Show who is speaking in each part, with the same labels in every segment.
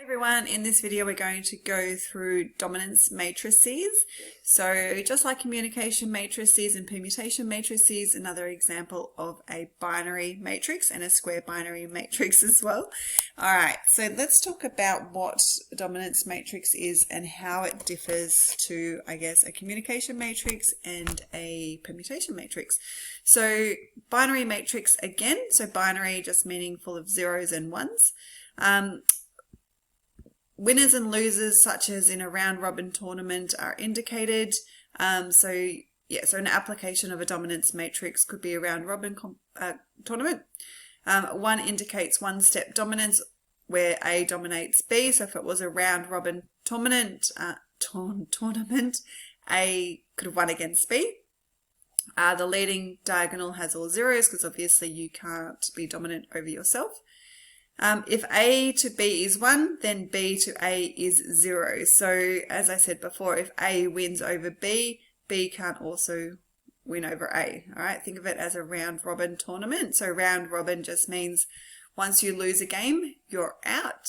Speaker 1: Hey everyone, in this video we're going to go through dominance matrices. So just like communication matrices and permutation matrices, another example of a binary matrix and a square binary matrix as well. Alright, so let's talk about what a dominance matrix is and how it differs to, I guess, a communication matrix and a permutation matrix. So binary matrix again, so binary just meaning full of zeros and ones. Winners and losers, such as in a round robin tournament, are indicated. So an application of a dominance matrix could be a round robin tournament. One indicates one-step dominance where A dominates B. So if it was a round robin tournament, A could have won against B. The leading diagonal has all zeros because obviously you can't be dominant over yourself. If A to B is 1, then B to A is 0. So as I said before, if A wins over B, B can't also win over A. All right, think of it as a round robin tournament. So round robin just means once you lose a game, you're out.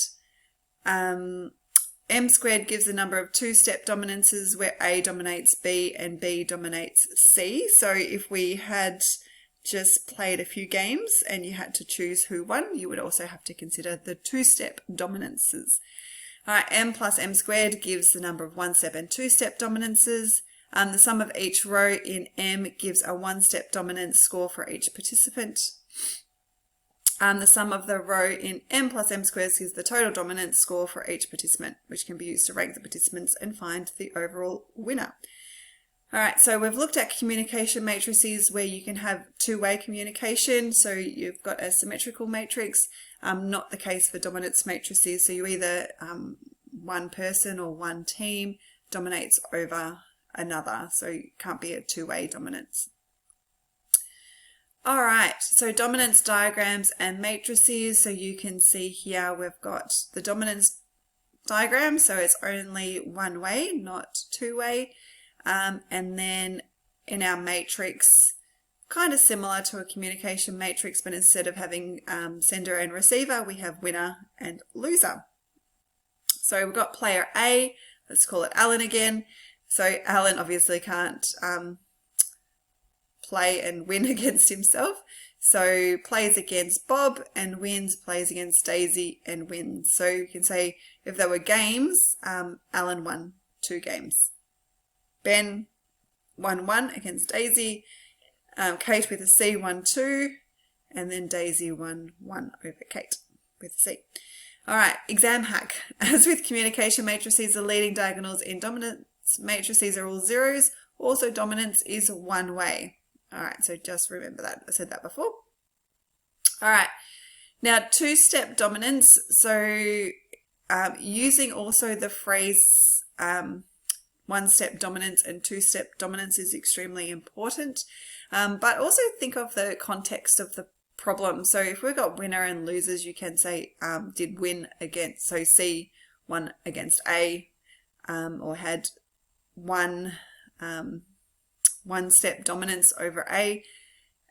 Speaker 1: M squared gives the number of two-step dominances where A dominates B and B dominates C. So if we had just played a few games and you had to choose who won, you would also have to consider the two-step dominances. M plus M squared gives the number of one-step and two-step dominances. The sum of each row in M gives a one-step dominance score for each participant. The sum of the row in M plus M squared gives the total dominance score for each participant, which can be used to rank the participants and find the overall winner. Alright, so we've looked at communication matrices where you can have two-way communication. So you've got a symmetrical matrix, not the case for dominance matrices. So you either one person or one team dominates over another. So it can't be a two-way dominance. Alright, so dominance diagrams and matrices. So you can see here we've got the dominance diagram. So it's only one way, not two-way. And then in our matrix, kind of similar to a communication matrix, but instead of having sender and receiver, we have winner and loser. So we've got player A, let's call it Alan again. So Alan obviously can't play and win against himself. So plays against Bob and wins, plays against Daisy and wins. So you can say if there were games, Alan won 2 games. Ben won 1 against Daisy, Kate with a C won 2, and then Daisy won 1 over Kate with a C. Alright, exam hack. As with communication matrices, the leading diagonals in dominance matrices are all zeros. Also, dominance is one way. Alright, so just remember that. I said that before. Alright, now two-step dominance. So using also the phrase one-step dominance and two-step dominance is extremely important, but also think of the context of the problem. So if we've got winner and losers, you can say did win against, so C won against A, or had one step dominance over A,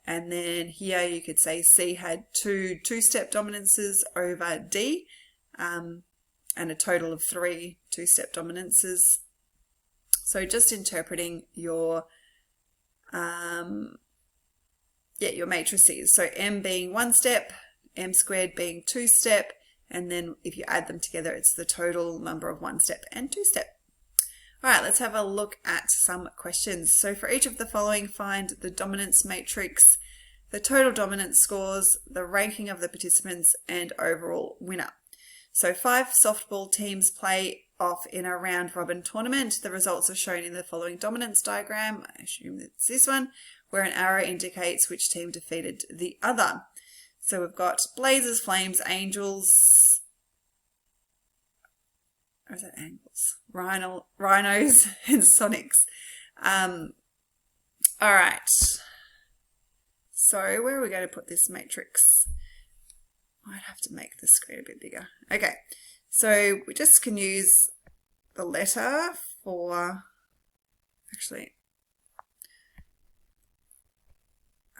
Speaker 1: and then here you could say C had two-step dominances over D, and a total of 3 two-step dominances. So just interpreting your matrices. So M being one step, M squared being two step, and then if you add them together, it's the total number of one step and two step. All right, let's have a look at some questions. So for each of the following, find the dominance matrix, the total dominance scores, the ranking of the participants, and overall winner. So 5 softball teams play off in a round robin tournament. The results are shown in the following dominance diagram. I assume it's this one, where an arrow indicates which team defeated the other. So we've got Blazers, Flames, Angels, or is that Angles? Rhinos and Sonics. All right. So where are we going to put this matrix? I'd have to make the screen a bit bigger. Okay. So we just can use the letter for, actually,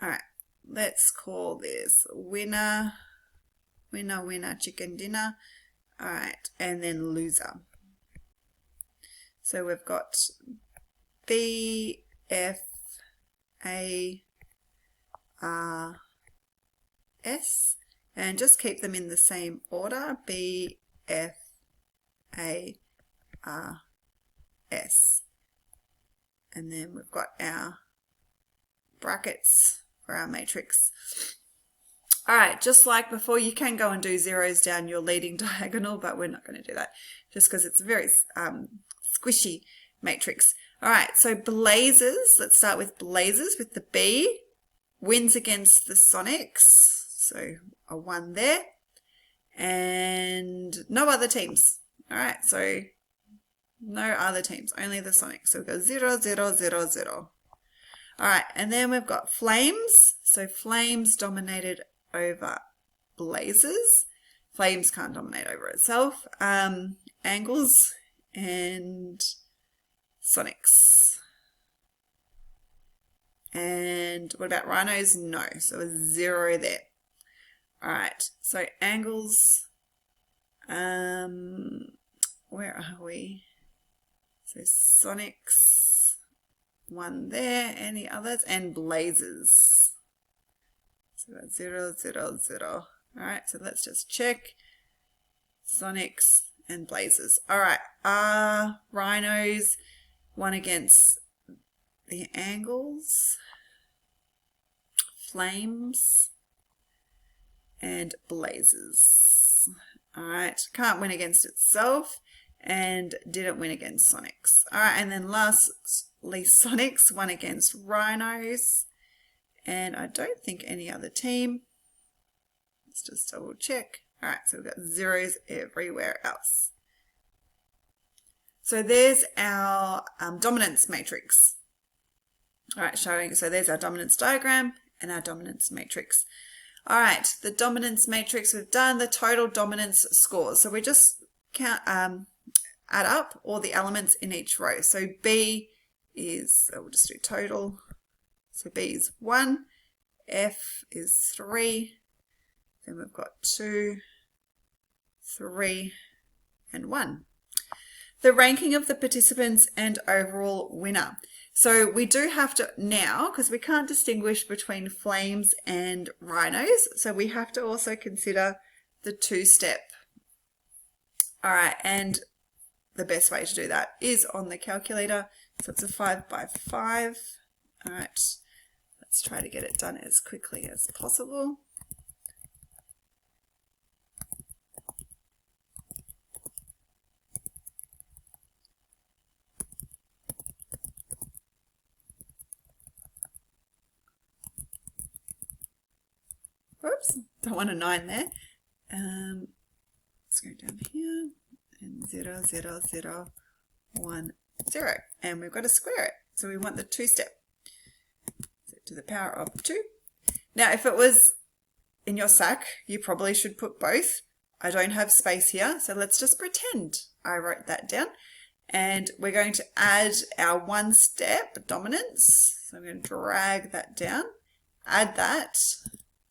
Speaker 1: all right, let's call this winner, chicken dinner. All right, and then loser. So we've got B, F, A, R, S, and just keep them in the same order, B, F, A, R, S. And then we've got our brackets for our matrix. All right, just like before, you can go and do zeros down your leading diagonal, but we're not going to do that just because it's a very squishy matrix. All right, so blazes, let's start with blazes with the B, wins against the Sonics, so a 1 there, and no other teams. All right, so no other teams, only the Sonics. So we go 0, 0, 0, 0. All right, and then we've got flames. So flames dominated over blazes. Flames can't dominate over itself. Angles and Sonics. And what about rhinos? No, so a 0 there. All right, so angles, where are we? So Sonics, 1 there, any others? And blazes. So that's 0, 0, 0. All right, so let's just check. Sonics and blazes. All right, rhinos, 1 against the angles, flames, and blazes. All right, can't win against itself and didn't win against Sonics. All right, and then lastly, Sonics, 1 against rhinos. And I don't think any other team. Let's just double check. All right, so we've got zeros everywhere else. So there's our dominance matrix. All right, showing, so there's our dominance diagram and our dominance matrix. All right, the dominance matrix, we've done the total dominance scores. So we just count, add up all the elements in each row. So B is, so we'll just do total. So B is 1, F is 3, then we've got 2, 3, and 1. The ranking of the participants and overall winner. So we do have to now, because we can't distinguish between flames and rhinos, so we have to also consider the 2-step. All right, and the best way to do that is on the calculator. So it's a 5 by 5. All right. Let's try to get it done as quickly as possible. Oops, don't want a 9 there. Let's go down here and 0, 0, 0, 1, 0. And we've got to square it. So we want the 2-step. To the power of 2. Now, if it was in your sack, you probably should put both. I don't have space here, so let's just pretend I wrote that down. And we're going to add our 1-step dominance. So I'm going to drag that down, add that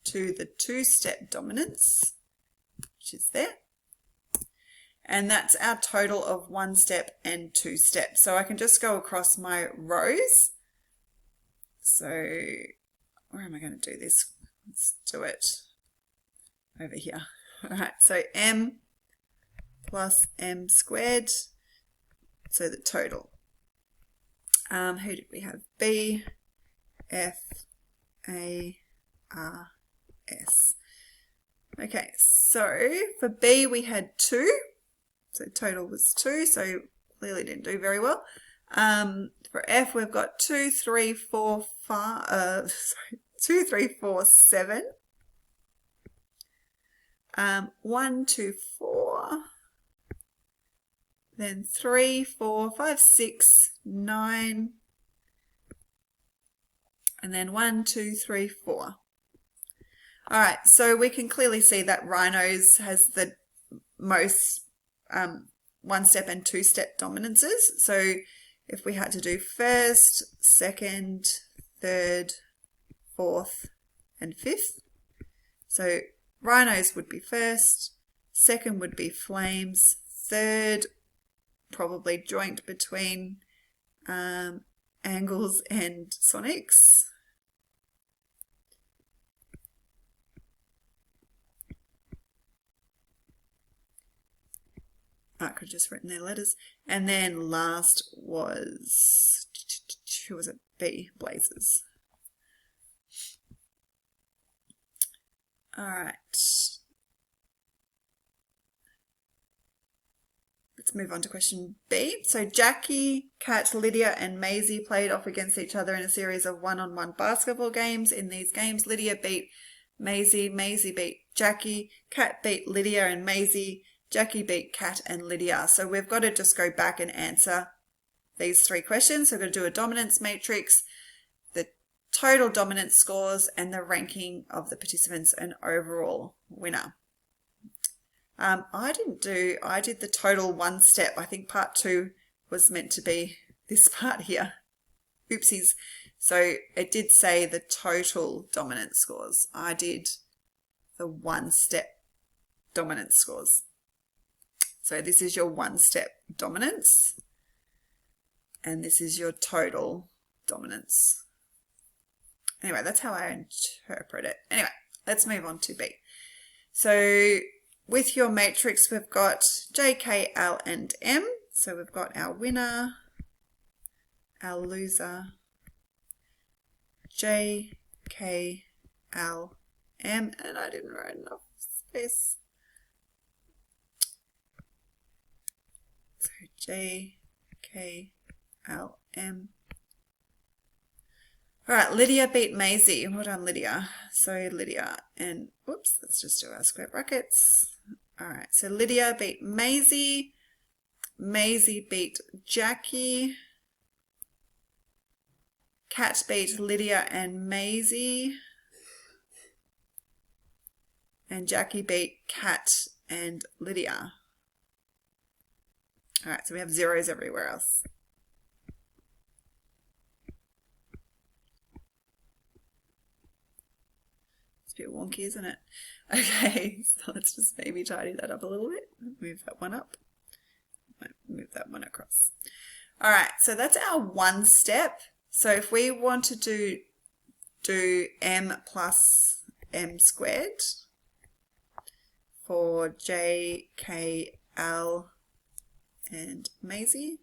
Speaker 1: to the 2-step dominance, which is there. And that's our total of 1-step and 2-step. So I can just go across my rows. So where am I going to do this? Let's do it over here. All right, so M plus M squared, so the total. Who did we have? B, F, A, R, S. Okay, so for B we had 2, so total was 2, so clearly didn't do very well. For F, we've got 2, 3, 4, 5, 2, 3, 4, 7. 1, 2, 4. Then 3, 4, 5, 6, 9. And then 1, 2, 3, 4. All right, so we can clearly see that rhinos has the most 1-step and 2-step dominances. So if we had to do 1st, 2nd, 3rd, 4th, and 5th. So rhinos would be 1st, Second would be flames. Third, probably joint between angles and sonics. I could have just written their letters. And then last was, who was it? B, blazes. All right. Let's move on to question B. So Jackie, Kat, Lydia, and Maisie played off against each other in a series of one-on-one basketball games. In these games, Lydia beat Maisie, Maisie beat Jackie, Kat beat Lydia and Maisie, Jackie beat Kat and Lydia. So we've got to just go back and answer these three questions. So we're going to do a dominance matrix, the total dominance scores, and the ranking of the participants and overall winner. I did the total one step. I think part 2 was meant to be this part here. Oopsies. So it did say the total dominance scores. I did the one step dominance scores. So this is your one step dominance, and this is your total dominance. Anyway, that's how I interpret it. Anyway, let's move on to B. So with your matrix, we've got J, K, L, and M. So we've got our winner, our loser, J, K, L, M, and I didn't write enough space. So J, K, L, M. All right, Lydia beat Maisie. Well done, Lydia. So Lydia and, whoops, let's just do our square brackets. All right, so Lydia beat Maisie. Maisie beat Jackie. Kat beat Lydia and Maisie. And Jackie beat Kat and Lydia. All right, so we have zeros everywhere else. It's a bit wonky, isn't it? Okay, so let's just maybe tidy that up a little bit. Move that one up. Move that one across. All right, so that's our one step. So if we want to do m plus m squared for J, K, L, and Maisie.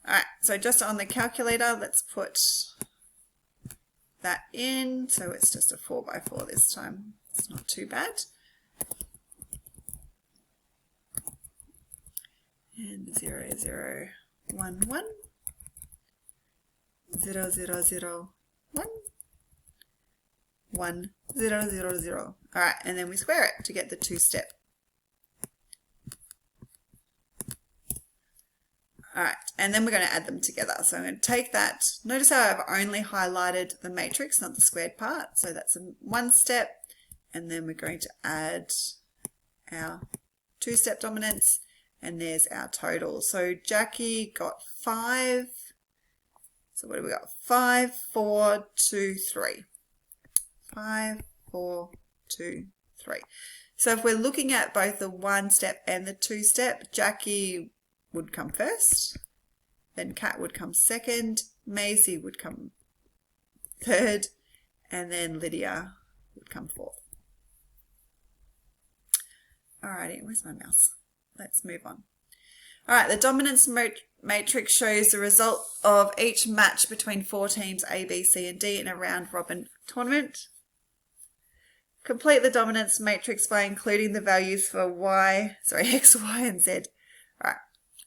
Speaker 1: All right, so just on the calculator, let's put that in. So it's just a 4 by 4 this time. It's not too bad. And 0, 0, 1, 1. 0, 0, 0, 1. 1, 0, 0, 0. All right, and then we square it to get the 2-step. All right, and then we're going to add them together. So I'm going to take that. Notice how I've only highlighted the matrix, not the squared part. So that's a 1 step. And then we're going to add our 2-step dominance. And there's our total. So Jackie got 5. So what do we got? 5, 4, 2, 3. 5, 4, 2, 3. So if we're looking at both the 1-step and the 2-step, Jackie would come first, then Kat would come second, Maisie would come third, and then Lydia would come fourth. Alrighty, where's my mouse? Let's move on. Alright, the dominance matrix shows the result of each match between 4 teams A, B, C, and D in a round-robin tournament. Complete the dominance matrix by including the values for X, Y, and Z. Alright.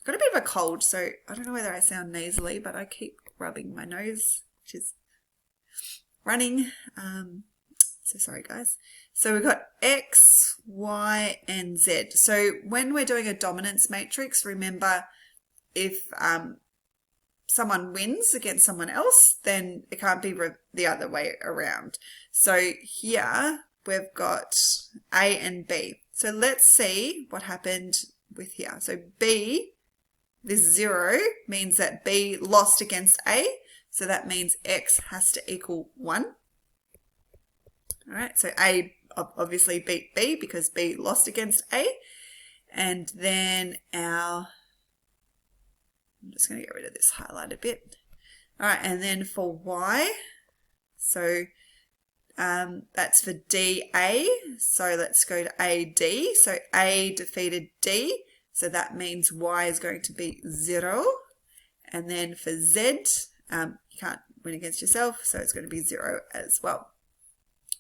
Speaker 1: Got a bit of a cold, so I don't know whether I sound nasally, but I keep rubbing my nose, which is running. So sorry, guys. So we've got X, Y, and Z. So when we're doing a dominance matrix, remember if someone wins against someone else, then it can't be the other way around. So here we've got A and B. So let's see what happened with here. So B, this 0 means that B lost against A, so that means X has to equal 1. All right, so A obviously beat B because B lost against A. And then I'm just going to get rid of this highlighted bit. All right, and then for Y, so that's for DA. So let's go to AD. So A defeated D. So that means Y is going to be 0. And then for Z, you can't win against yourself, so it's going to be 0 as well.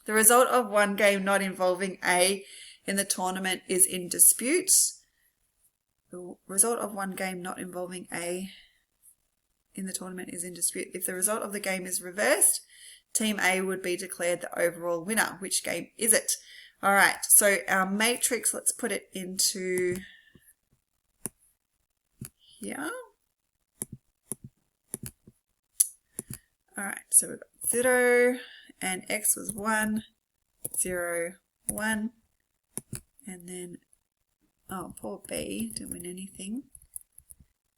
Speaker 1: The result of one game not involving A in the tournament is in dispute. The result of one game not involving A in the tournament is in dispute. If the result of the game is reversed, Team A would be declared the overall winner. Which game is it? All right, so our matrix, let's put it into here. All right, so we've got 0 and X was 1, 0, 1, and then, oh, poor B, didn't win anything.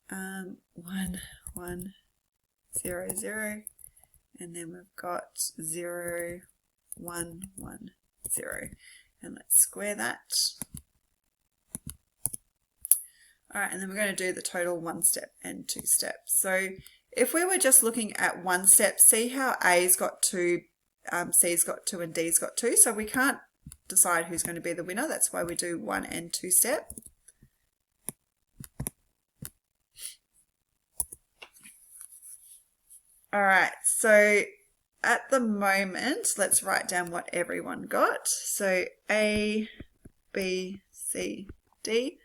Speaker 1: 1, 1, 0, 0, and then we've got 0, 1, 1, 0, and let's square that. All right, and then we're going to do the total 1 step and 2 steps. So if we were just looking at 1 step, see how A's got 2, C's got 2, and D's got 2. So we can't decide who's going to be the winner. That's why we do 1 and 2 step. All right, so at the moment, let's write down what everyone got. So A, B, C, D.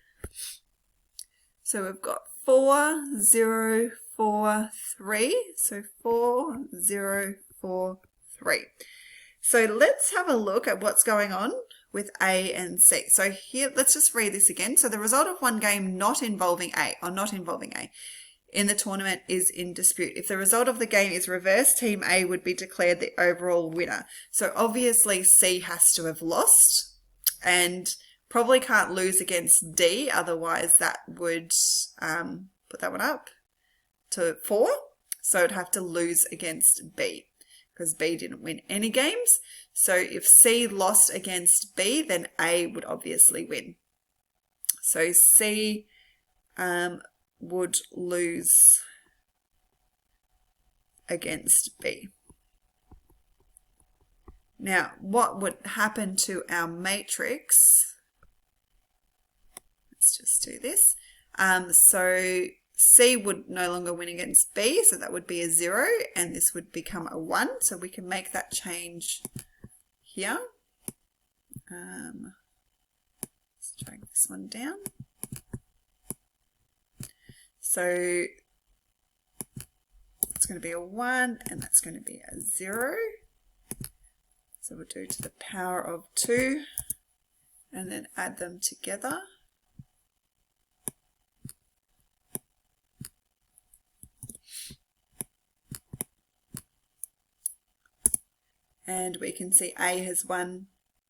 Speaker 1: So we've got 4, 0, 4, 3. So 4, 0, 4, 3. So let's have a look at what's going on with A and C. So here, let's just read this again. So the result of one game not involving A, or not involving A, in the tournament is in dispute. If the result of the game is reversed, Team A would be declared the overall winner. So obviously C has to have lost and probably can't lose against D, otherwise that would put that one up to 4. So it'd have to lose against B because B didn't win any games. So if C lost against B, then A would obviously win. So C would lose against B. Now, what would happen to our matrix? Let's just do this. So C would no longer win against B, so that would be a 0, and this would become a 1. So we can make that change here. Let's drag this one down. So it's going to be a 1, and that's going to be a 0. So we'll do to the power of 2, and then add them together. And we can see A has won,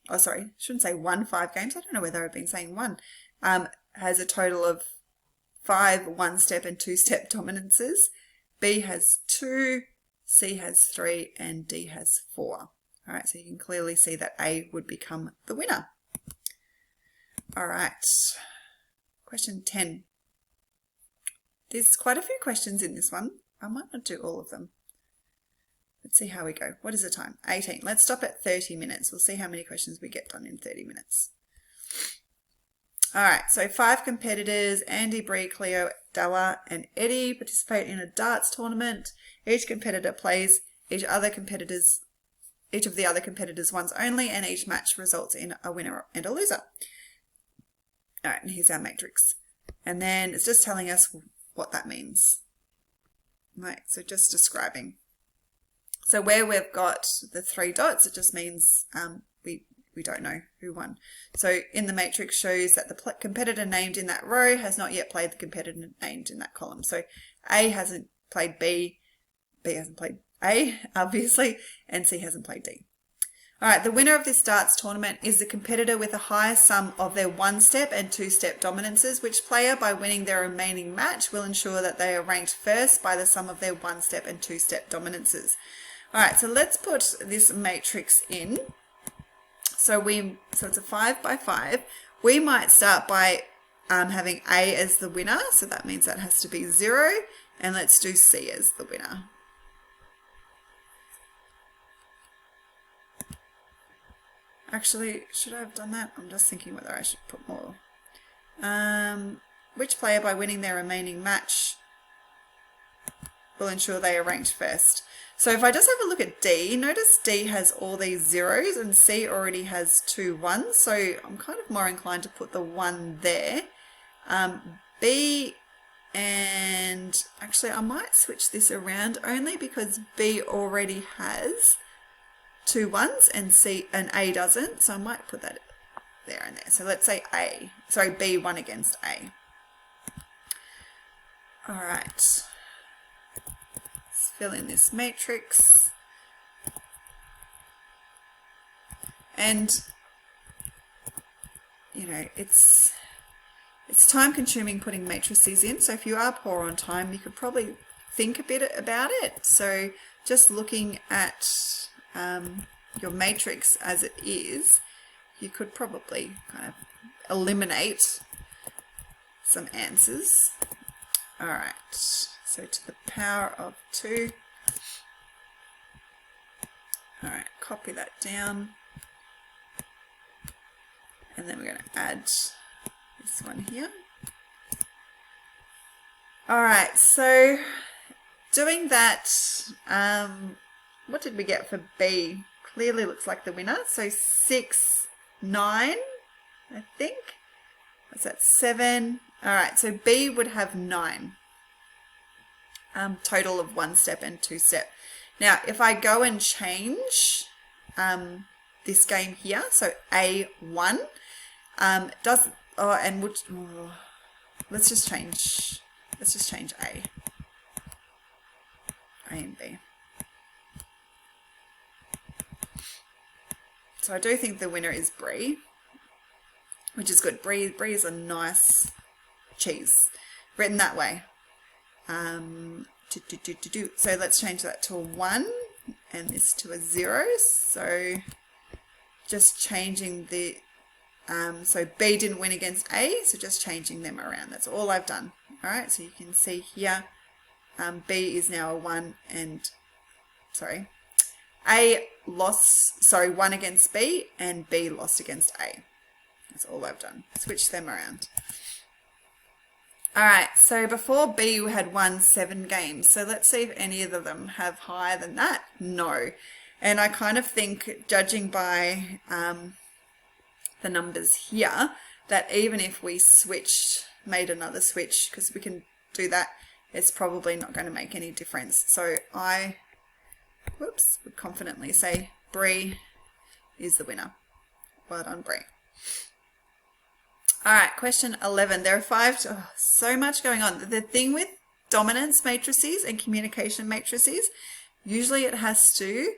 Speaker 1: oh sorry, shouldn't say won 5 games. I don't know whether I've been saying won. Has a total of 5 1-step and 2-step dominances. B has 2, C has 3, and D has 4. All right, so you can clearly see that A would become the winner. All right, question 10. There's quite a few questions in this one. I might not do all of them. Let's see how we go. What is the time? 18. Let's stop at 30 minutes. We'll see how many questions we get done in 30 minutes. All right, so 5 competitors, Andy, Bree, Cleo, Della, and Eddie, participate in a darts tournament. Each competitor plays each of the other competitors once only, and each match results in a winner and a loser. All right, and here's our matrix. And then it's just telling us what that means. Right, so just describing. So where we've got the 3 dots, it just means we don't know who won. So in the matrix shows that the competitor named in that row has not yet played the competitor named in that column. So A hasn't played B, B hasn't played A, obviously, and C hasn't played D. All right, the winner of this darts tournament is the competitor with the highest sum of their 1-step and 2-step dominances, which player, by winning their remaining match, will ensure that they are ranked first by the sum of their 1-step and 2-step dominances. All right, so let's put this matrix in. So it's a 5 by 5. We might start by having A as the winner, so that means that has to be 0, and let's do C as the winner. Actually, should I have done that? I'm just thinking whether I should put more. Which player, by winning their remaining match, will ensure they are ranked first? So if I just have a look at D, notice D has all these zeros and C already has 2 1s, so I'm kind of more inclined to put the 1 there. B, and actually I might switch this around only because B already has 2 1s and A doesn't, so I might put that there and there. So let's say B 1 against A. All right, let's fill in this matrix. And you know, it's time consuming putting matrices in, so if you are poor on time, you could probably think a bit about it. So just looking at your matrix as it is, you could probably kind of eliminate some answers. All right, so to the power of 2. All right, copy that down. And then we're going to add this one here. All right, so doing that, what did we get for B? Clearly looks like the winner. So 6, 9, I think. What's that? 7. All right, so B would have 9. Total of 1 step and 2 step. Now, if I go and change this game here, so A1 let's just change A and B. So I do think the winner is Brie, which is good. Brie is a nice cheese, written that way. So let's change that to a 1 and this to a 0. So just changing the, so B didn't win against A, so just changing them around. That's all I've done. All right, so you can see here, B is now a 1 and, sorry, A lost, 1 against B and B lost against A. That's all I've done. Switch them around. All right, so before B we had won 7 games. So let's see if any of them have higher than that. No. And I kind of think, judging by the numbers here, that even if we made another switch, because we can do that, it's probably not going to make any difference. So I, would confidently say Brie is the winner. Well done, Brie. All right, question 11. There are 5, so much going on. The thing with dominance matrices and communication matrices, usually it has to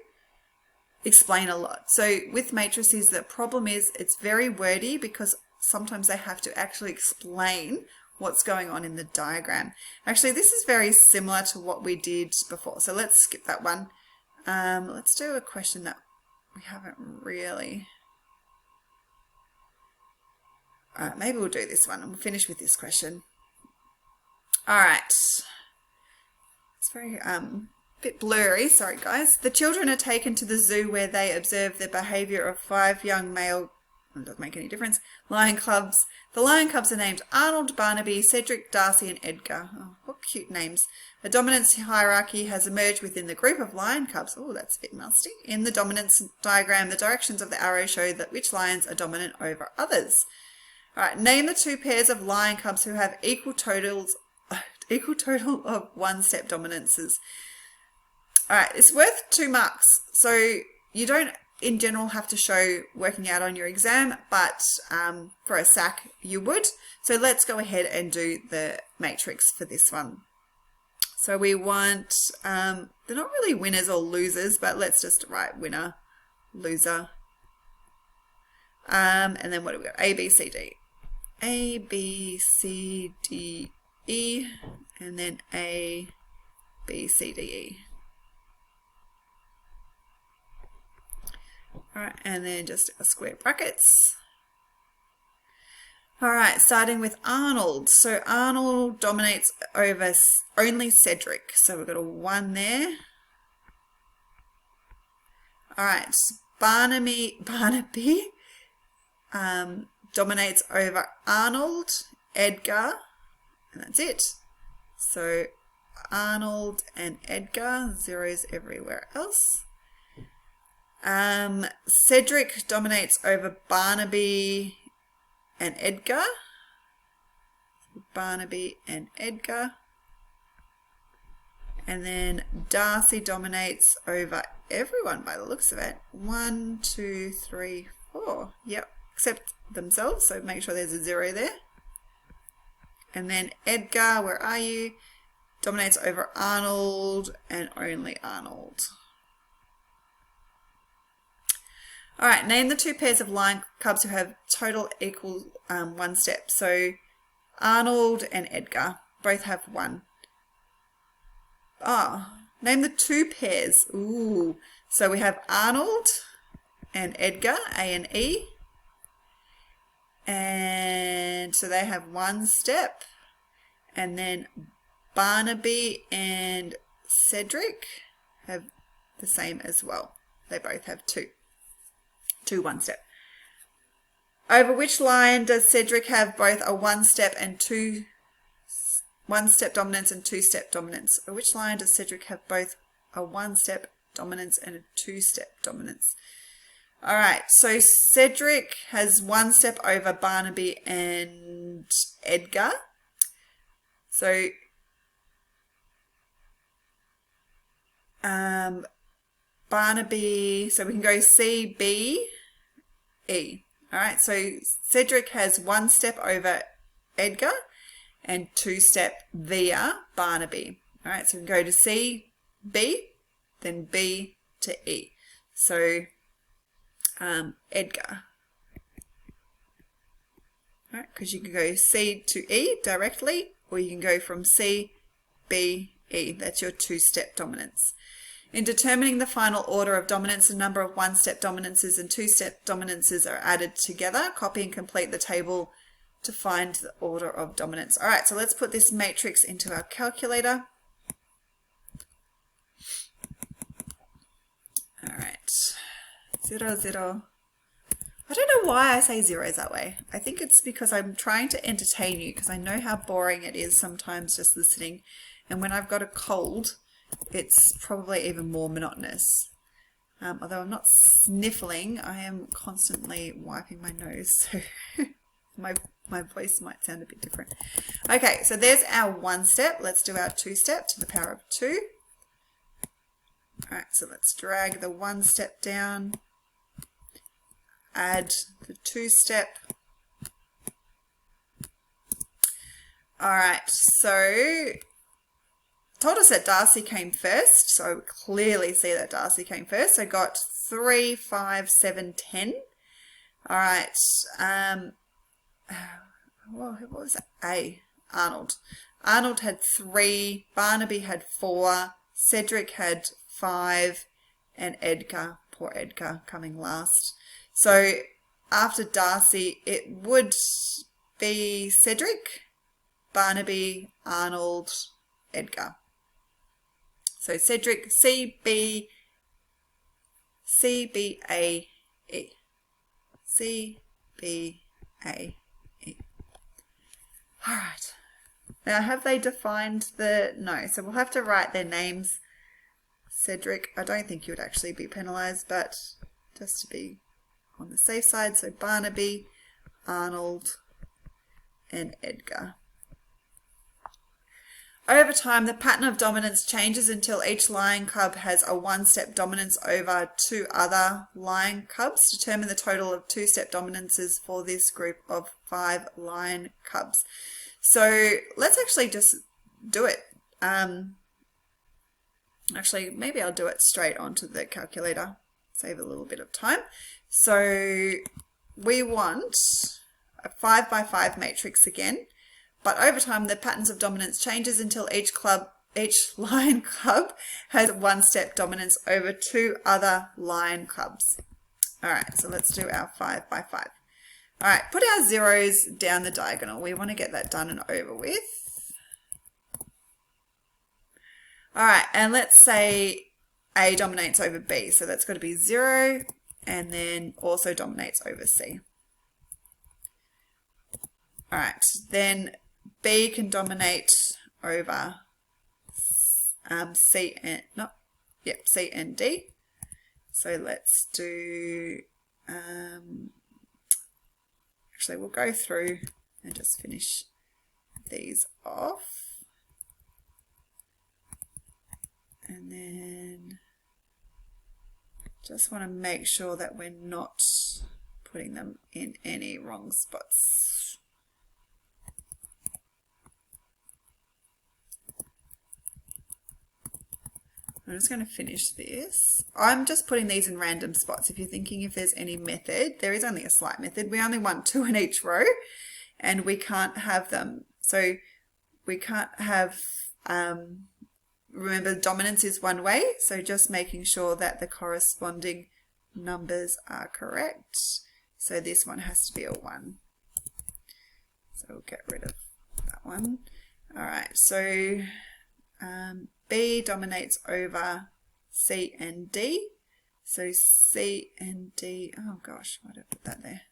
Speaker 1: explain a lot. So with matrices, the problem is it's very wordy because sometimes they have to actually explain what's going on in the diagram. Actually, this is very similar to what we did before. So let's skip that one. Let's do a question that we haven't really... All right, maybe we'll do this one and we'll finish with this question. All right. It's very bit blurry, sorry guys. The children are taken to the zoo where they observe the behavior of 5 young male, it doesn't make any difference, lion cubs. The lion cubs are named Arnold, Barnaby, Cedric, Darcy and Edgar. Oh, what cute names. A dominance hierarchy has emerged within the group of lion cubs. Oh, that's a bit nasty. In the dominance diagram, the directions of the arrow show that which lions are dominant over others. All right, name the 2 pairs of lion cubs who have equal total of 1-step dominances. All right, it's worth 2 marks. So you don't, in general, have to show working out on your exam, but for a SAC, you would. So let's go ahead and do the matrix for this one. So we want, they're not really winners or losers, but let's just write winner, loser. And then what do we got? A, B, C, D. A, B, C, D, E, and then A, B, C, D, E. All right, and then just square brackets. All right, starting with Arnold. So Arnold dominates over only Cedric. So we've got a 1 there. All right, Barnaby dominates over Arnold, Edgar, and that's it. So Arnold and Edgar, zeros everywhere else. Cedric dominates over Barnaby and Edgar. Barnaby and Edgar. And then Darcy dominates over everyone by the looks of it. 1, 2, 3, 4. Yep, except themselves, so make sure there's a 0 there. And then Edgar, where are you? Dominates over Arnold and only Arnold. All right, name the 2 pairs of lion cubs who have total equal 1 step. So Arnold and Edgar both have 1. Name the 2 pairs. Ooh, so we have Arnold and Edgar, A and E. And so they have 1 step. And then Barnaby and Cedric have the same as well. They both have 2. 1 step. Over which line does Cedric have both a 1 step and 1 step dominance and 2 step dominance? Over which line does Cedric have both a 1 step dominance and a 2 step dominance? All right, so Cedric has 1 step over Barnaby and Edgar. So Barnaby, so we can go C, B, E. All right, so Cedric has 1 step over Edgar and 2 step via Barnaby. All right, so we can go to C, B, then B to E. So Edgar. All right, because you can go C to E directly, or you can go from C, B, E. That's your 2-step dominance. In determining the final order of dominance, a number of 1-step dominances and 2-step dominances are added together. Copy and complete the table to find the order of dominance. All right, so let's put this matrix into our calculator. All right, 0, 0. I don't know why I say zeros that way. I think it's because I'm trying to entertain you, because I know how boring it is sometimes just listening. And when I've got a cold, it's probably even more monotonous. Although I'm not sniffling, I am constantly wiping my nose, so my voice might sound a bit different. Okay, so there's our 1 step. Let's do our 2 step to the power of 2. All right, so let's drag the 1 step down, add the 2 step. All right, so told us that Darcy came first, so clearly see that Darcy came first. So got 3, 5, 7, 10. All right, what was that? A, Arnold. Arnold had 3, Barnaby had 4, Cedric had 5, and Edgar, poor Edgar, coming last. So after Darcy, it would be Cedric, Barnaby, Arnold, Edgar. So Cedric, C, B, A, E. C, B, A, E. All right. Now, have they defined the... No, so we'll have to write their names. Cedric, I don't think you would actually be penalised, but just to be on the safe side. So Barnaby, Arnold, and Edgar. Over time, the pattern of dominance changes until each lion cub has a 1-step dominance over 2 other lion cubs. Determine the total of 2-step dominances for this group of 5 lion cubs. So let's actually just do it. Actually, maybe I'll do it straight onto the calculator. Save a little bit of time. So we want a 5 by 5 matrix again. But over time, the patterns of dominance changes until each lion cub has a 1-step dominance over 2 other lion cubs. All right, so let's do our 5 by 5. All right, put our zeros down the diagonal. We want to get that done and over with. All right, and let's say A dominates over B. So that's got to be 0 and then also dominates over C. All right, then B can dominate over C and D. So let's do, actually we'll go through and just finish these off. And then just want to make sure that we're not putting them in any wrong spots. I'm just going to finish this. I'm just putting these in random spots. If you're thinking if there's any method, there is only a slight method. We only want 2 in each row and we can't have them. So we can't have, remember dominance is one way. So just making sure that the corresponding numbers are correct. So this one has to be a 1. So we'll get rid of that one. All right, so B dominates over C and D. So C and D, oh gosh, why did I put that there?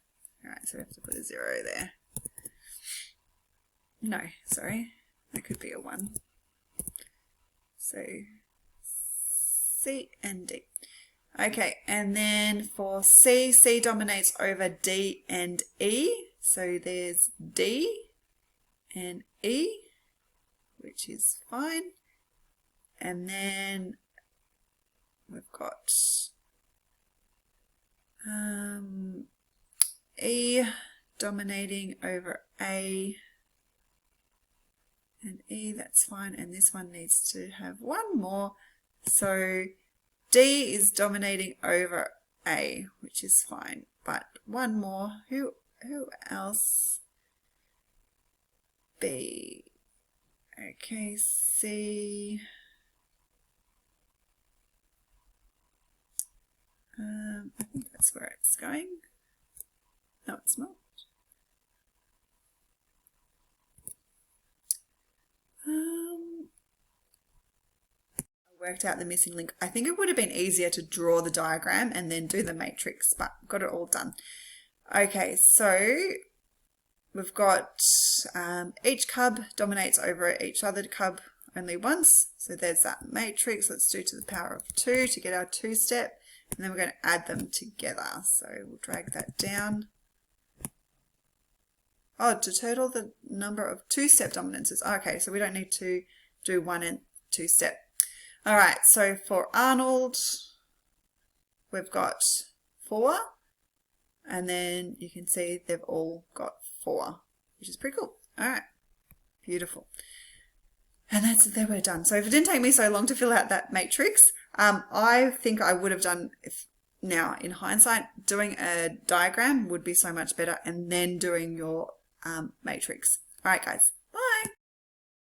Speaker 1: All right, so we have to put a 0 there. No, sorry, that could be a 1. So C and D. Okay, and then for C, C dominates over D and E. So there's D and E, which is fine. And then we've got E dominating over A and E, that's fine. And this one needs to have one more. So D is dominating over A, which is fine. But one more. Who else? B. Okay, C. I think that's where it's going. No, it's not. I worked out the missing link. I think it would have been easier to draw the diagram and then do the matrix, but got it all done. Okay, so we've got each cub dominates over each other cub only once. So there's that matrix. Let's do to the power of 2 to get our 2-step. And then we're going to add them together. So we'll drag that down. Oh, to total the number of 2-step dominances. Okay, so we don't need to do 1 and 2-step. All right, so for Arnold, we've got 4. And then you can see they've all got 4, which is pretty cool. All right, beautiful. And then we're done. So if it didn't take me so long to fill out that matrix, I think I would have done, now in hindsight, doing a diagram would be so much better and then doing your matrix. All right, guys.